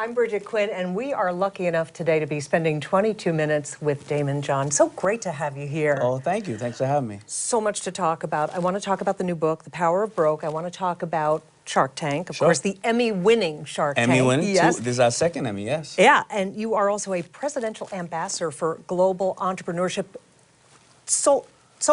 I'm Brigitte Quinn, and we are lucky enough today to be spending 22 minutes with Daymond John. So great to have you here. Oh, thank you. Thanks for having me. So much to talk about. I want to talk about the new book, The Power of Broke. I want to talk about Shark Tank. Of course, the Emmy-winning Shark Tank. Emmy-winning, yes. too. This is our second Emmy, yes. Yeah, and you are also a presidential ambassador for global entrepreneurship. So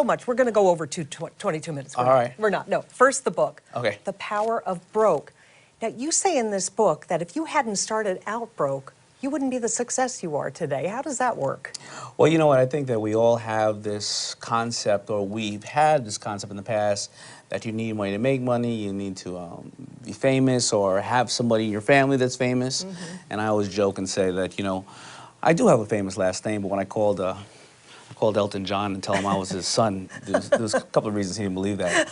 much. We're going to go over 22 minutes. All right. We're not. No. First, the book. Okay. The Power of Broke. Now, you say in this book that if you hadn't started out broke, you wouldn't be the success you are today. How does that work? Well, you know what? I think that we all have this concept, or we've had this concept in the past, that you need money to make money, you need to be famous, or have somebody in your family that's famous. Mm-hmm. And I always joke and say that, you know, I do have a famous last name, but when I called Elton John and tell him I was his son, there was a couple of reasons he didn't believe that.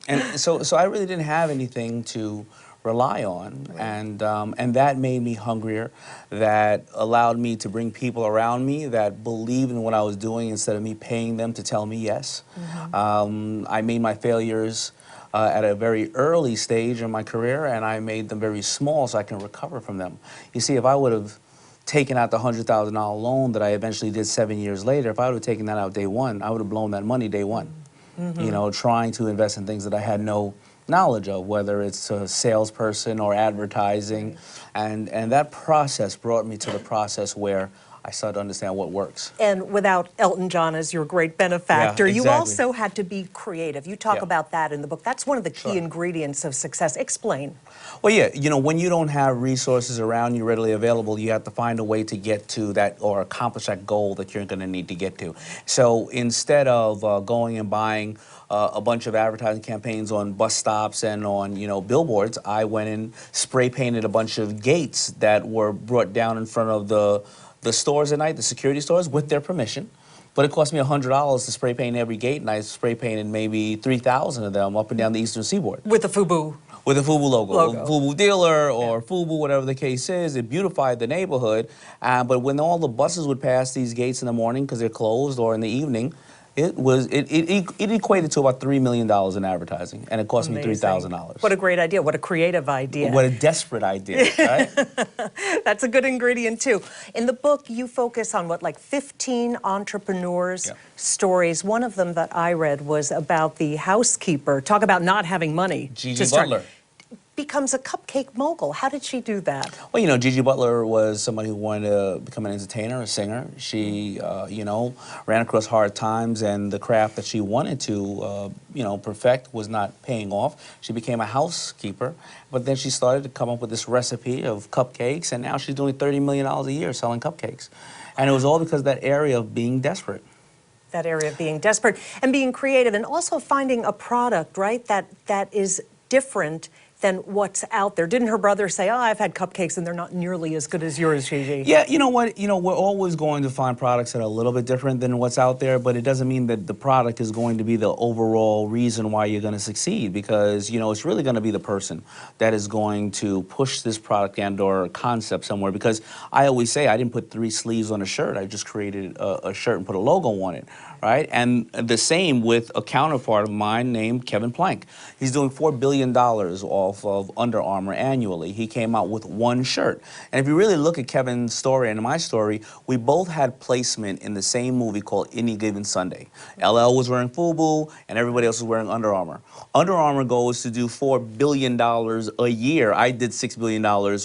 And so I really didn't have anything to rely on, and that made me hungrier. That allowed me to bring people around me that believed in what I was doing instead of me paying them to tell me yes. Mm-hmm. I made my failures at a very early stage in my career, and I made them very small so I can recover from them. You see, if I would have taken out the $100,000 loan that I eventually did 7 years later, if I would have taken that out day one, I would have blown that money day one. Mm-hmm. You know, trying to invest in things that I had no knowledge of, whether it's a salesperson or advertising. And that process brought me to the process where I started to understand what works. And without Elton John as your great benefactor, yeah, exactly. You also had to be creative. You talk about that in the book. That's one of the key ingredients of success. Explain. Well, yeah, you know, when you don't have resources around you readily available, you have to find a way to get to that or accomplish that goal that you're going to need to get to. So instead of going and buying a bunch of advertising campaigns on bus stops and on, you know, billboards, I went and spray painted a bunch of gates that were brought down in front of the stores at night, the security stores, with their permission. But it cost me $100 to spray paint every gate, and I spray painted maybe 3,000 of them up and down the Eastern Seaboard. With the FUBU. With a FUBU logo. FUBU dealer or FUBU, whatever the case is. It beautified the neighborhood. But when all the buses would pass these gates in the morning because they're closed, or in the evening, it equated to about $3 million in advertising, and it cost me $3,000. What a great idea. What a creative idea. What a desperate idea, right? That's a good ingredient, too. In the book, you focus on, what, like 15 entrepreneurs' stories. One of them that I read was about the housekeeper. Talk about not having money. Gigi Butler. Becomes a cupcake mogul. How did she do that? Well, you know, Gigi Butler was somebody who wanted to become an entertainer, a singer. She, you know, ran across hard times, and the craft that she wanted to, you know, perfect was not paying off. She became a housekeeper, but then she started to come up with this recipe of cupcakes, and now she's doing $30 million a year selling cupcakes. And it was all because of that area of being desperate. That area of being desperate and being creative, and also finding a product, right, that is different than what's out there. Didn't her brother say, oh, I've had cupcakes and they're not nearly as good as yours, Gigi? Yeah, you know what? You know, we're always going to find products that are a little bit different than what's out there, but it doesn't mean that the product is going to be the overall reason why you're going to succeed, because, you know, it's really going to be the person that is going to push this product and or concept somewhere. Because I always say I didn't put 3 sleeves on a shirt. I just created a shirt and put a logo on it. Right? And the same with a counterpart of mine named Kevin Plank. He's doing $4 billion off of Under Armour annually. He came out with 1 shirt. And if you really look at Kevin's story and my story, we both had placement in the same movie called Any Given Sunday. LL was wearing FUBU, and everybody else was wearing Under Armour. Under Armour goes to do $4 billion a year. I did $6 billion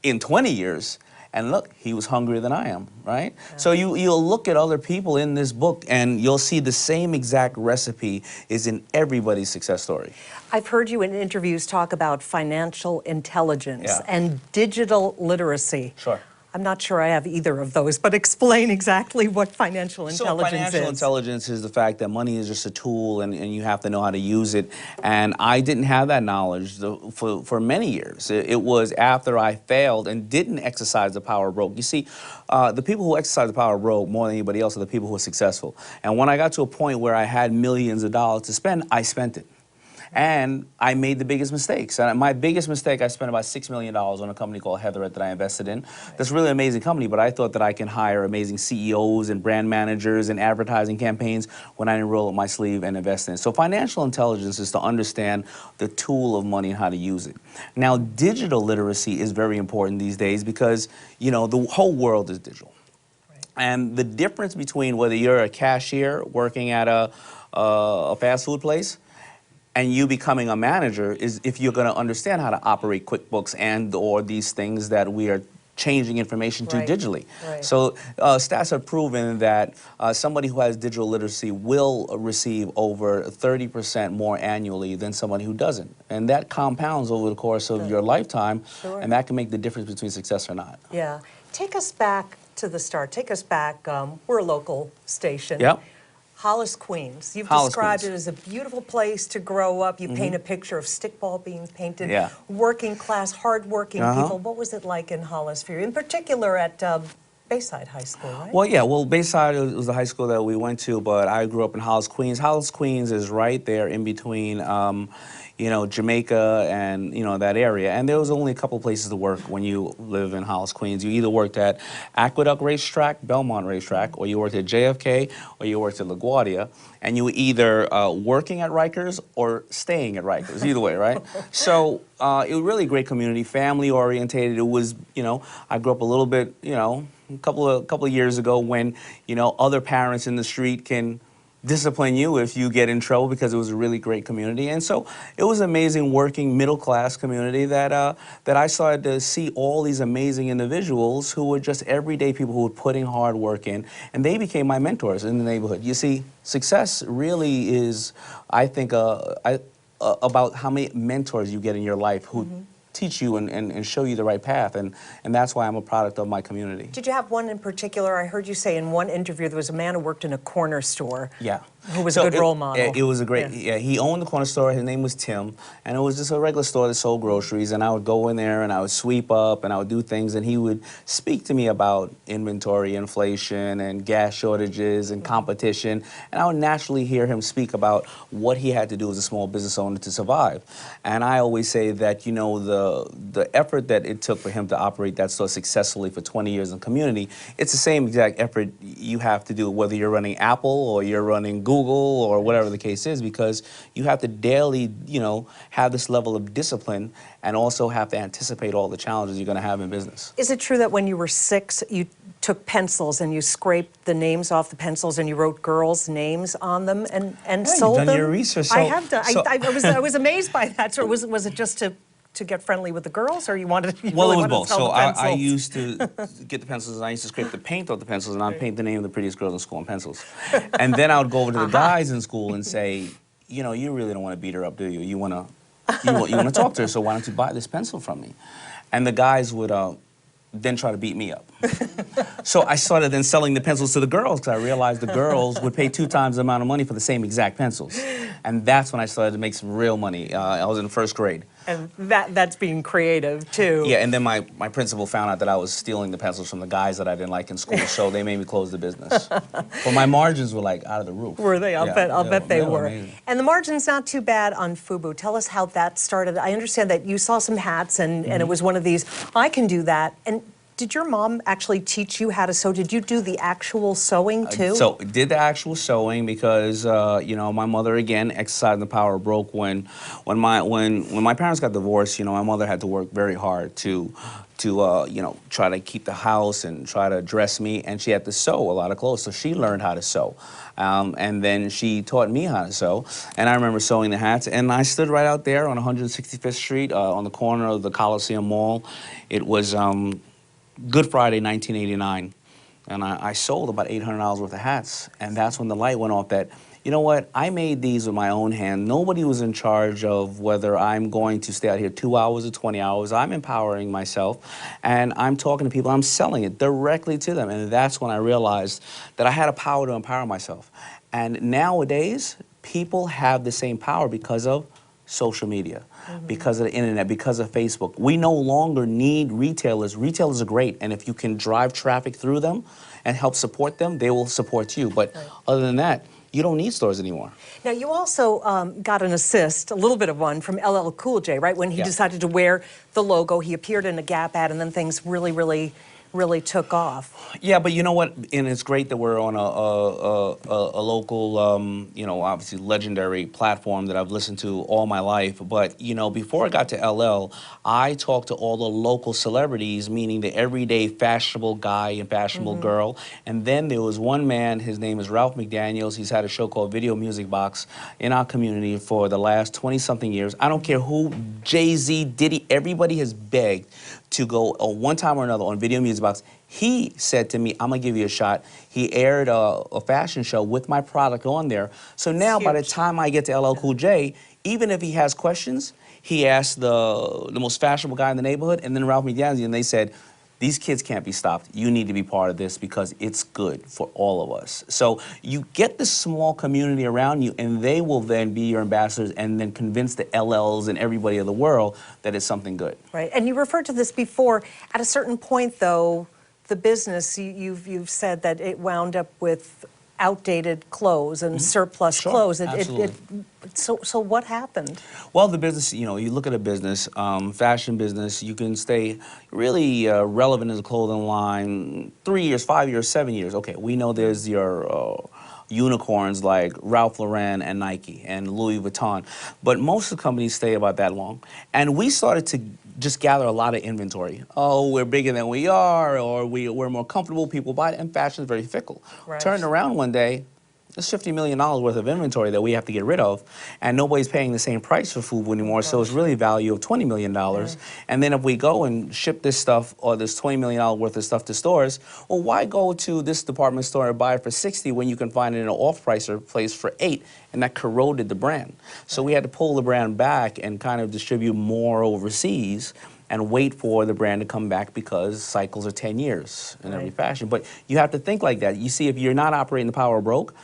in 20 years. And look, he was hungrier than I am, right? Yeah. So you'll look at other people in this book, and you'll see the same exact recipe is in everybody's success story. I've heard you in interviews talk about financial intelligence and digital literacy. Sure. I'm not sure I have either of those, but explain exactly what financial intelligence is. So financial intelligence is the fact that money is just a tool, and you have to know how to use it. And I didn't have that knowledge for many years. It was after I failed and didn't exercise the power of broke. You see, the people who exercise the power of broke more than anybody else are the people who are successful. And when I got to a point where I had millions of dollars to spend, I spent it. And I made the biggest mistakes. And my biggest mistake, I spent about $6 million on a company called Heatherette that I invested in. That's a really amazing company, but I thought that I can hire amazing CEOs and brand managers and advertising campaigns when I didn't roll up my sleeve and invest in it. So financial intelligence is to understand the tool of money and how to use it. Now, digital literacy is very important these days because, you know, the whole world is digital. And the difference between whether you're a cashier working at a fast food place and you becoming a manager is if you're going to understand how to operate QuickBooks and or these things that we are changing information to digitally. So stats have proven that somebody who has digital literacy will receive over 30% more annually than somebody who doesn't. And that compounds over the course of your lifetime, and that can make the difference between success or not. Yeah. Take us back to the start. Take us back. We're a local station. Yep. Hollis Queens. You've Hollis described Queens. it as a beautiful place to grow up. You paint a picture of stickball being painted. Yeah. Working class, hardworking people. What was it like in Hollis for you? In particular at Bayside High School, right? Well, yeah. Well, Bayside was the high school that we went to, but I grew up in Hollis Queens. Hollis Queens is right there in between, you know, Jamaica and, you know, that area. And there was only a couple places to work when you live in Hollis Queens. You either worked at Aqueduct Racetrack, Belmont Racetrack, or you worked at JFK, or you worked at LaGuardia. And you were either working at Rikers or staying at Rikers, either way, right? So it was really a great community, family orientated. It was, you know, I grew up a little bit, you know, a couple of years ago when, you know, other parents in the street can discipline you if you get in trouble because it was a really great community. And so it was an amazing working middle-class community that that I started to see all these amazing individuals who were just everyday people who were putting hard work in, and they became my mentors in the neighborhood. You see, success really is, I think, about how many mentors you get in your life who teach you and show you the right path, and that's why I'm a product of my community. Did you have one in particular? I heard you say in one interview there was a man who worked in a corner store. Yeah. Who was a good role model. It was a great, he owned the corner store. His name was Tim, and it was just a regular store that sold groceries, and I would go in there and I would sweep up and I would do things, and he would speak to me about inventory, inflation, and gas shortages and competition, and I would naturally hear him speak about what he had to do as a small business owner to survive. And I always say that, you know, the effort that it took for him to operate that store successfully for 20 years in community, it's the same exact effort you have to do whether you're running Apple or you're running Google or whatever the case is, because you have to daily, you know, have this level of discipline and also have to anticipate all the challenges you're going to have in business. Is it true that when you were 6, you took pencils and you scraped the names off the pencils and you wrote girls' names on them and sold them? You've done your research. I have done. I was amazed by that. So was it just to get friendly with the girls, or you wanted to? Well, it was both. So I used to get the pencils, and I used to scrape the paint off the pencils, and I'd paint the name of the prettiest girls in school on pencils. And then I would go over to the guys in school and say, you know, you really don't want to beat her up, do you? You want to talk to her, so why don't you buy this pencil from me? And the guys would then try to beat me up. So I started then selling the pencils to the girls because I realized the girls would pay 2 times the amount of money for the same exact pencils. And that's when I started to make some real money. I was in 1st grade. And that's being creative, too. Yeah, and then my principal found out that I was stealing the pencils from the guys that I didn't like in school, so they made me close the business. But my margins were like out of the roof. Were they? I'll bet they were. Amazing. And the margin's not too bad on FUBU. Tell us how that started. I understand that you saw some hats and it was one of these, I can do that. And did your mom actually teach you how to sew? Did you do the actual sewing too? So did the actual sewing because you know, my mother again exercised the power of broke when my parents got divorced. You know, my mother had to work very hard to you know, try to keep the house and try to dress me, and she had to sew a lot of clothes. So she learned how to sew, and then she taught me how to sew. And I remember sewing the hats, and I stood right out there on 165th Street on the corner of the Coliseum Mall. It was Good Friday, 1989, and I sold about $800 worth of hats, and that's when the light went off that, you know what, I made these with my own hand. Nobody was in charge of whether I'm going to stay out here 2 hours or 20 hours. I'm empowering myself, and I'm talking to people. I'm selling it directly to them, and that's when I realized that I had a power to empower myself. And nowadays, people have the same power because of social media, because of the internet, because of Facebook. We no longer need retailers. Retailers are great, and if you can drive traffic through them and help support them, they will support you. But other than that, you don't need stores anymore. Now, you also got an assist, a little bit of one, from LL Cool J, right? When he decided to wear the logo, he appeared in a Gap ad, and then things really took off. Yeah, but you know what? And it's great that we're on a local, you know, obviously legendary platform that I've listened to all my life. But, you know, before I got to LL, I talked to all the local celebrities, meaning the everyday fashionable guy and fashionable girl. And then there was one man, his name is Ralph McDaniels. He's had a show called Video Music Box in our community for the last 20-something years. I don't care who, Jay-Z, Diddy, everybody has begged to go one time or another on Video Music Box. He said to me, I'm gonna give you a shot. He aired a fashion show with my product on there. So now by the time I get to LL Cool J, even if he has questions, he asked the most fashionable guy in the neighborhood, and then Ralph McDaniels, and they said, these kids can't be stopped. You need to be part of this because it's good for all of us. So you get this small community around you, and they will then be your ambassadors and then convince the LLs and everybody of the world that it's something good. Right, and you referred to this before. At a certain point, though, the business, you've said that it wound up with outdated clothes and surplus clothes. Absolutely. So what happened? Well, the business, you know, you look at a business, fashion business, you can stay really relevant as a clothing line 3 years, 5 years, 7 years. Okay, we know there's your unicorns like Ralph Lauren and Nike and Louis Vuitton, but most of the companies stay about that long. And we started to just gather a lot of inventory. Oh, we're bigger than we are, or we're more comfortable, people buy it, and fashion is very fickle. Right. Turned around one day, there's $50 million worth of inventory that we have to get rid of, and nobody's paying the same price for FUBU anymore, so it's really a value of $20 million. And then if we go and ship this stuff, or this $20 million worth of stuff to stores, well, why go to this department store and buy it for $60 when you can find it in an off-price place for $8? And that corroded the brand. So we had to pull the brand back and kind of distribute more overseas and wait for the brand to come back because cycles are 10 years in every fashion. But you have to think like that. You see, if you're not operating the power of broke,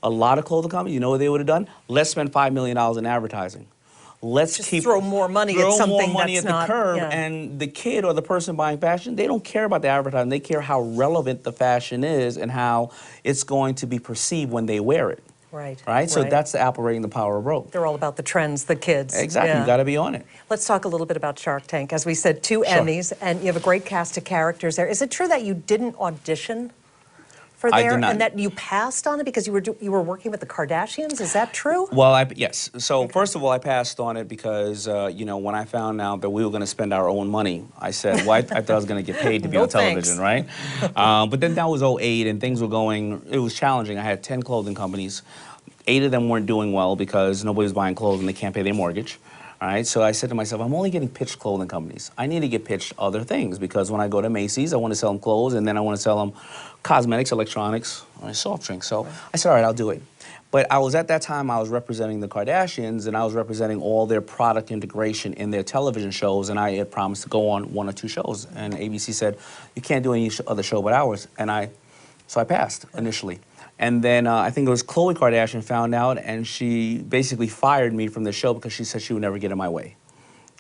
a lot of clothing companies, you know what they would have done? Let's spend $5 million in advertising. Let's just throw more money at something more money that's at the not, curb, and the kid or the person buying fashion, they don't care about the advertising. They care how relevant the fashion is and how it's going to be perceived when they wear it. Right? So that's the operating the power of broke. They're all about the trends, the kids. Exactly. You got to be on it. Let's talk a little bit about Shark Tank. As we said, 2 Emmys, and you have a great cast of characters there. Is it true that you didn't audition for there, I did not. and that you passed on it because you were working with the Kardashians? Is that true? Well, yes. So first of all, I passed on it because you know, when I found out that we were going to spend our own money, I said, well, I thought I was going to get paid to be on television, right? But then that was '08, and things were going. It was challenging. I had 10 clothing companies. 8 of them weren't doing well because nobody was buying clothes and they can't pay their mortgage. All right, so I said to myself, I'm only getting pitched clothing companies. I need to get pitched other things because when I go to Macy's, I want to sell them clothes, and then I want to sell them cosmetics, electronics, and soft drinks. So I said, all right, I'll do it. But I was at that time, I was representing the Kardashians, and I was representing all their product integration in their television shows, and I had promised to go on 1 or 2 shows. And ABC said, you can't do any other show but ours. And so I passed initially. And then I think it was Khloe Kardashian found out, and she basically fired me from the show because she said she would never get in my way.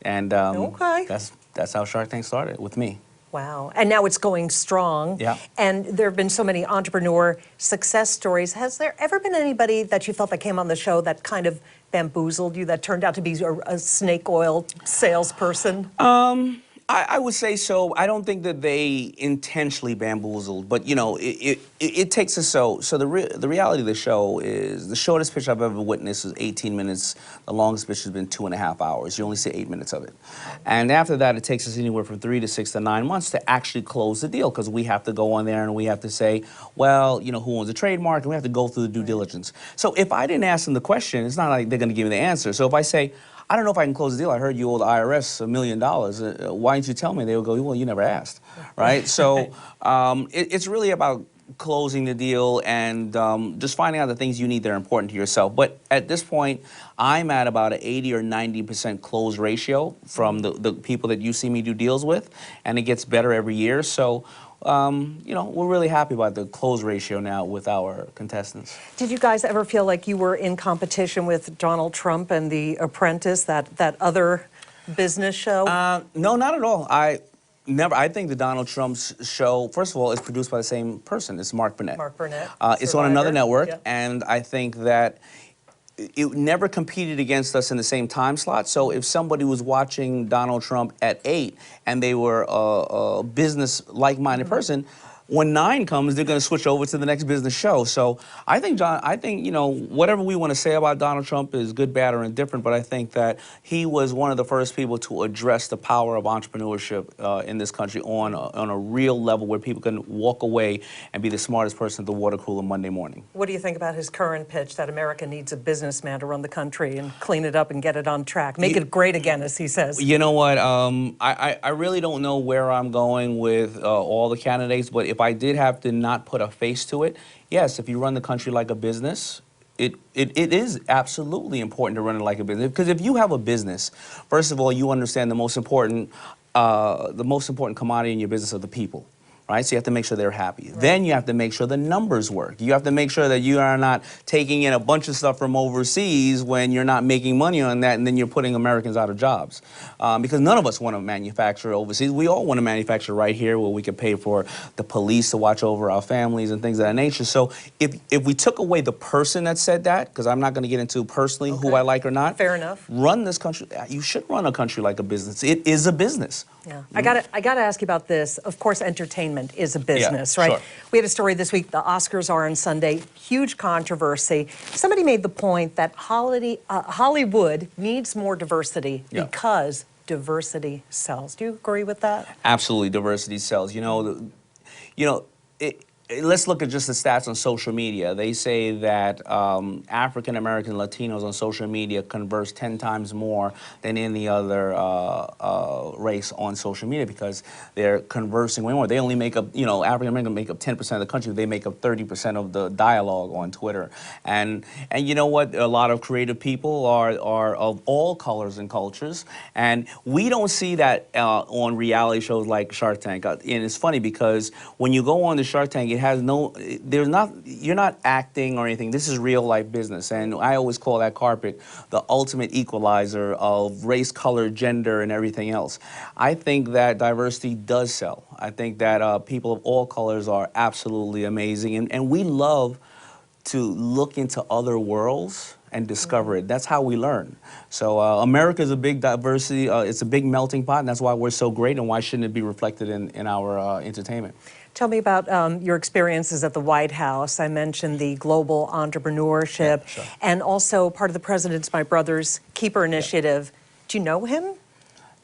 And that's how Shark Tank started, with me. Wow. And now it's going strong. Yeah. And there have been so many entrepreneur success stories. Has there ever been anybody that you felt that came on the show that kind of bamboozled you, that turned out to be a snake oil salesperson? I would say so. I don't think that they intentionally bamboozled, but you know, it takes us so the reality of the show is the shortest pitch I've ever witnessed is 18 minutes. The longest pitch has been 2.5 hours. You only see 8 minutes of it. And after that, it takes us anywhere from 3 to 6 to 9 months to actually close the deal because we have to go on there and we have to say, well, you know, who owns the trademark, and we have to go through the due diligence. So if I didn't ask them the question, it's not like they're going to give me the answer. So if I say, I don't know if I can close the deal. I heard you owe the IRS $1 million. Why didn't you tell me? They would go, well, you never asked, right? So it's really about closing the deal and just finding out the things you need that are important to yourself. But at this point, I'm at about an 80 or 90% close ratio from the people that you see me do deals with, and it gets better every year. So you know, we're really happy about the close ratio now with our contestants. Did you guys ever feel like you were in competition with Donald Trump and The Apprentice, that other business show? No, not at all. Never. I think the Donald Trump's show, first of all, is produced by the same person. It's Mark Burnett. Mark Burnett. It's on another network, Yeah. and I think that it never competed against us in the same time slot. So if somebody was watching Donald Trump at 8 and they were a business like-minded person, when 9 comes, they're going to switch over to the next business show. So I think, you know, whatever we want to say about Donald Trump is good, bad, or indifferent, but I think that he was one of the first people to address the power of entrepreneurship in this country on a real level where people can walk away and be the smartest person at the water cooler Monday morning. What do you think about his current pitch that America needs a businessman to run the country and clean it up and get it on track? Make it great again, as he says. You know what? I really don't know where I'm going with all the candidates, but if I did have to not put a face to it, yes, if you run the country like a business, it is absolutely important to run it like a business. Because if you have a business, first of all, you understand the most important commodity in your business are the people. Right? So you have to make sure they're happy. Right. Then you have to make sure the numbers work. You have to make sure that you are not taking in a bunch of stuff from overseas when you're not making money on that, and then you're putting Americans out of jobs. Because none of us want to manufacture overseas. We all want to manufacture right here where we can pay for the police to watch over our families and things of that nature. So if we took away the person that said that, because I'm not going to get into personally who I like or not. Fair enough. Run this country. You should run a country like a business. It is a business. Yeah, I gotta ask you about this. Of course, entertainment is a business, yeah, right? Sure. We had a story this week. The Oscars are on Sunday. Huge controversy. Somebody made the point that Hollywood needs more diversity because diversity sells. Do you agree with that? Absolutely, diversity sells. Let's look at just the stats on social media. They say that African American Latinos on social media converse 10 times more than any other race on social media because they're conversing way more. They only make up, African American make up 10% of the country. They make up 30% of the dialogue on Twitter. And you know what? A lot of creative people are of all colors and cultures. And we don't see that on reality shows like Shark Tank. And it's funny because when you go on the Shark Tank, you're not acting or anything. This is real life business. And I always call that carpet the ultimate equalizer of race, color, gender, and everything else. I think that diversity does sell. I think that people of all colors are absolutely amazing. And we love to look into other worlds and discover it. That's how we learn. So America is a big diversity, it's a big melting pot, and that's why we're so great, and why shouldn't it be reflected in our entertainment? Tell me about your experiences at the White House. I mentioned the global entrepreneurship and also part of the President's My Brother's Keeper initiative. Do you know him?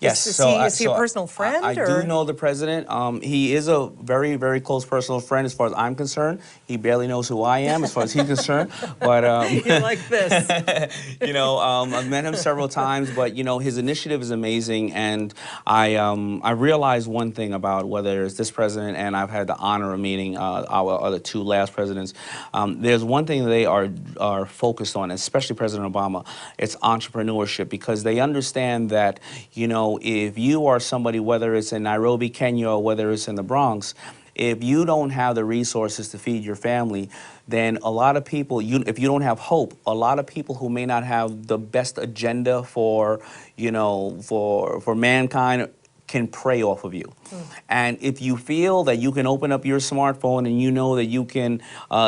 Yes. Is he a personal friend? I do know the president. He is a very, very close personal friend as far as I'm concerned. He barely knows who I am as far as he's concerned. But you like this. I've met him several times, but his initiative is amazing. And I realized one thing about whether it's this president, and I've had the honor of meeting our other 2 last presidents. There's one thing they are focused on, especially President Obama. It's entrepreneurship, because they understand that if you are somebody, whether it's in Nairobi, Kenya, or whether it's in the Bronx, if you don't have the resources to feed your family, then a lot of people, if you don't have hope, a lot of people who may not have the best agenda for mankind can prey off of you. And if you feel that you can open up your smartphone and you know that you can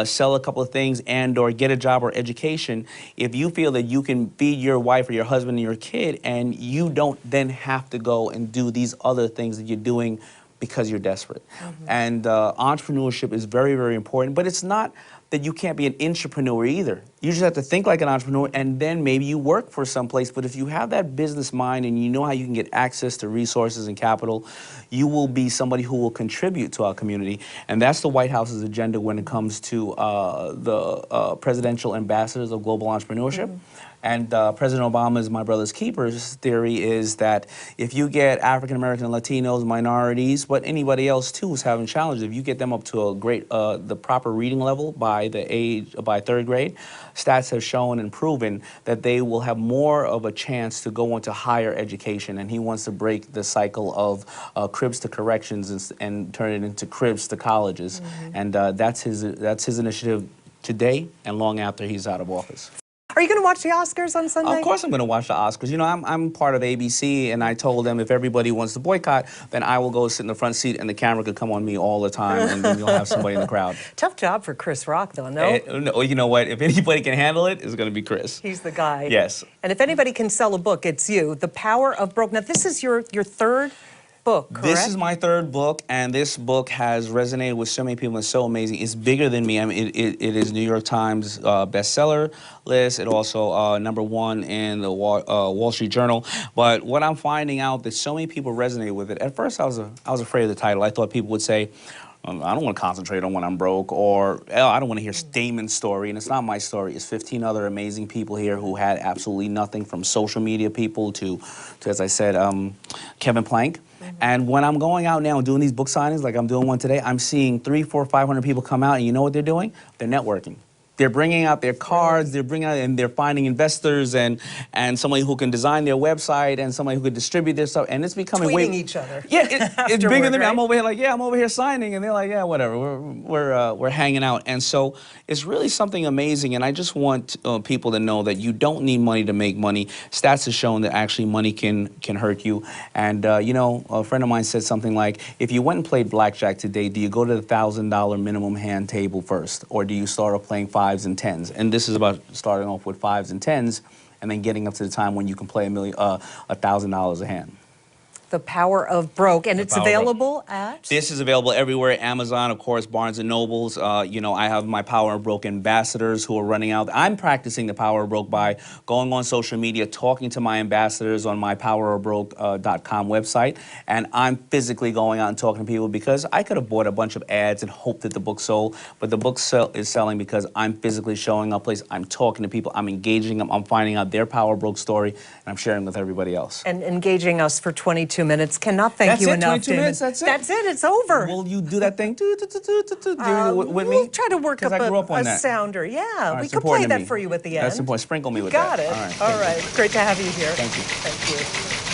sell a couple of things and or get a job or education, if you feel that you can feed your wife or your husband and your kid, and you don't then have to go and do these other things that you're doing because you're desperate. And entrepreneurship is very, very important, but it's not that you can't be an intrapreneur either. You just have to think like an entrepreneur, and then maybe you work for someplace. But if you have that business mind and you know how you can get access to resources and capital, you will be somebody who will contribute to our community. And that's the White House's agenda when it comes to the presidential ambassadors of global entrepreneurship. And President Obama's My Brother's Keeper's theory is that if you get African American and Latinos, minorities, but anybody else too who's having challenges, if you get them up to a the proper reading level by 3rd grade, stats have shown and proven that they will have more of a chance to go into higher education. And he wants to break the cycle of cribs to corrections and turn it into cribs to colleges. And that's his initiative today and long after he's out of office. Are you going to watch the Oscars on Sunday? Of course I'm going to watch the Oscars. You know, I'm part of ABC, and I told them if everybody wants to boycott, then I will go sit in the front seat, and the camera could come on me all the time, and then you'll have somebody in the crowd. Tough job for Chris Rock, though, no? No, you know what? If anybody can handle it, it's going to be Chris. He's the guy. Yes. And if anybody can sell a book, it's you. The Power of Broke. Now, this is your third book, correct? This is my third book, and this book has resonated with so many people. It's so amazing. It's bigger than me. I mean, it is New York Times bestseller list. It also #1 in the Wall Street Journal. But what I'm finding out that so many people resonate with it. At first, I was afraid of the title. I thought people would say, I don't want to concentrate on when I'm broke, or oh, I don't want to hear Daymond's story. And it's not my story. It's 15 other amazing people here who had absolutely nothing, from social media people to as I said, Kevin Plank. And when I'm going out now and doing these book signings, like I'm doing one today, I'm seeing 300, 400, 500 people come out, and you know what they're doing? They're networking. They're bringing out their cards, they're bringing out, and they're finding investors and somebody who can design their website and somebody who could distribute their stuff, and it's becoming tweeting each other. Yeah, it's bigger than me. Right? I'm over here like, yeah, I'm over here signing, and they're like, yeah, whatever. We're hanging out, and so it's really something amazing. And I just want people to know that you don't need money to make money. Stats have shown that actually money can hurt you. And you know, a friend of mine said something like, if you went and played blackjack today, do you go to the $1,000 minimum hand table first, or do you start off playing 5s and 10s? And this is about starting off with 5s and 10s, and then getting up to the time when you can play $1,000 a hand. The Power of Broke, and it's available at? This is available everywhere. Amazon, of course, Barnes and Nobles. You know, I have my Power of Broke ambassadors who are running out. I'm practicing the Power of Broke by going on social media, talking to my ambassadors on my powerofbroke.com website, and I'm physically going out and talking to people, because I could have bought a bunch of ads and hoped that the book sold, but the book is selling because I'm physically showing up places, I'm talking to people, I'm engaging them, I'm finding out their Power of Broke story, and I'm sharing with everybody else. And engaging us for 22 minutes. Cannot thank you enough, 22 minutes, Daymond. that's it. That's it. It's over. Will you do that thing with me? We'll try to work up I grew up on a that. sounder. Yeah, Right, we it's could play important to that me. for you at the end. That's important. Sprinkle me with Got that. it. All right. All right. Great to have you here. Thank you. Thank you.